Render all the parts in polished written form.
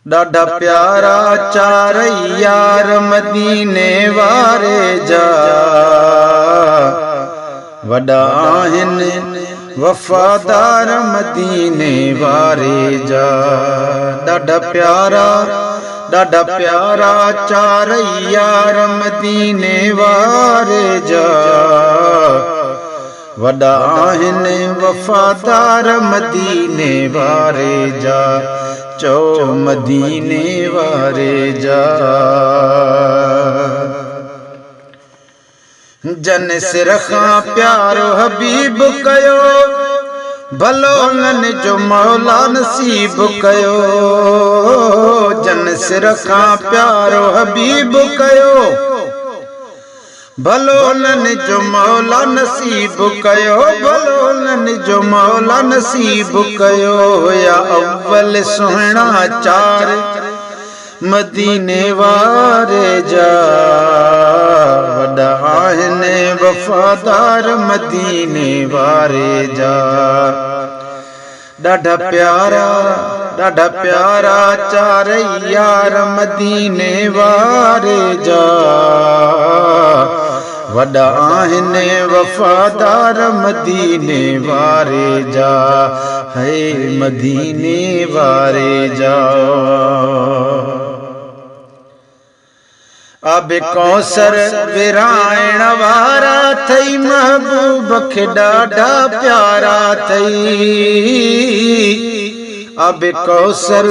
ॾाढा प्यारा चार यार मदीने वारे जा, वॾा आहिनि वफ़ादार मदीने वारे जा। ॾाढा प्यारा चार यार मदीने वारे जा, वॾा आहिनि वफ़ादार मदीने वारे जा। चो मदीने वारे जा। जन सिर खां प्यारो हबीब कयो, भलो उन्हनि जो मौला नसीब कयो। जन सिर खां प्यारो हबीब कयो, भलो उन्हनि जो मौला नसीब कयो। भलो उन्हनि जो मौला नसीब कयो। या अव्वल सुहिणा चार मदीने वारे जा, वॾा आहिनि वफ़ादार मदीने वारे जा। ॾाढा प्यारा चार यार मदीने वारे जा, वॾा आहिनि वफ़ादार मदीने वारे जा। है मदीने वारे जा। अब कौसर विराइण वारा थई, महबूब खे ॾाढा प्यारा थई। अब कौसर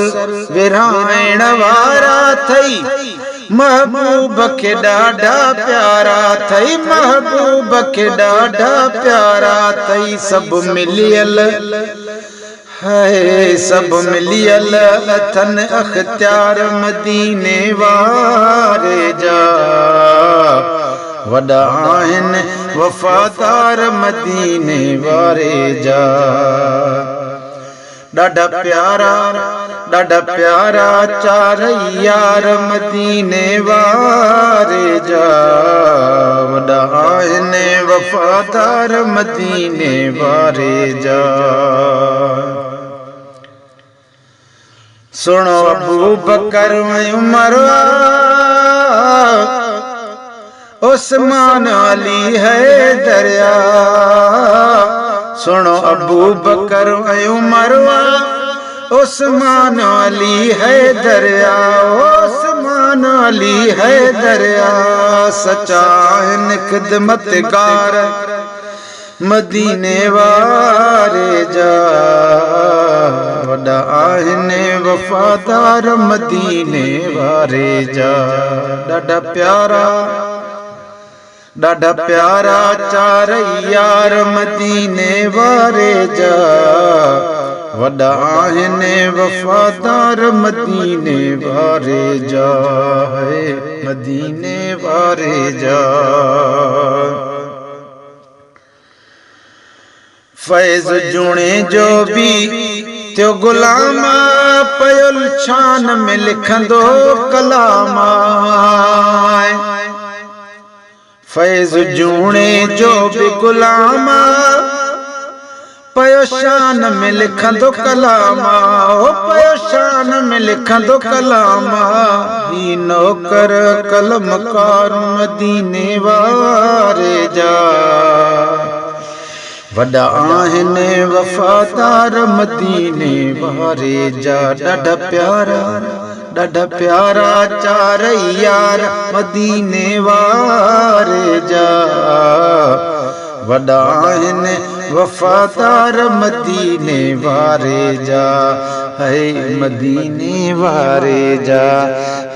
विराइण वारा थई, महबूब खे ॾाढा प्यारा थई। महबूब खे ॾाढा प्यारा थई। सब मिलियल है, सब मिलियल अथन अख्तियार मदीने वारे जा, वॾा आहिनि वफ़ादार मदीने वारे जा। ॾाढा प्यारा चार यार मदीने वारे जा, वॾा आहिनि वफ़ादार मदीने वारे जा। सुनो अबू बकर उमर, उस्मान अली है दरिया। सुनो अबू बकर उमर, उस्मान अली है दरिया। उस्मान अली है दरिया। सच्चा आहिनि ख़िदमतगार मदीने वारे जा, वॾा आहिनि वफ़ादार मदीने वारे जा। ॾाढा प्यारा चार यार मदीने वारे जा, वॾा आहिनि वफ़ादार मदीने वारे जा। है मदीने वारे जा। फैज़ जुणे जो भी त्यो गुलाम, पयुल शान में लिखंदो कलाम। फैज़ जुणे जो भी गुलाम, पयो शान में लिखंदो कलाम। पयो शान में लिखंदो कलाम। ही नौकर कलमकार मदीने वारे जा, वॾा आहिनि वफ़ादार मदीने वारे जा। ॾाढा प्यारा चार यार मदीने वारे जा, वॾा आहिनि वफ़ादार मदीने वारे जा। है मदीने वारे जा,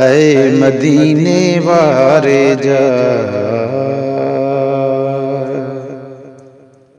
है मदीने वारे जा।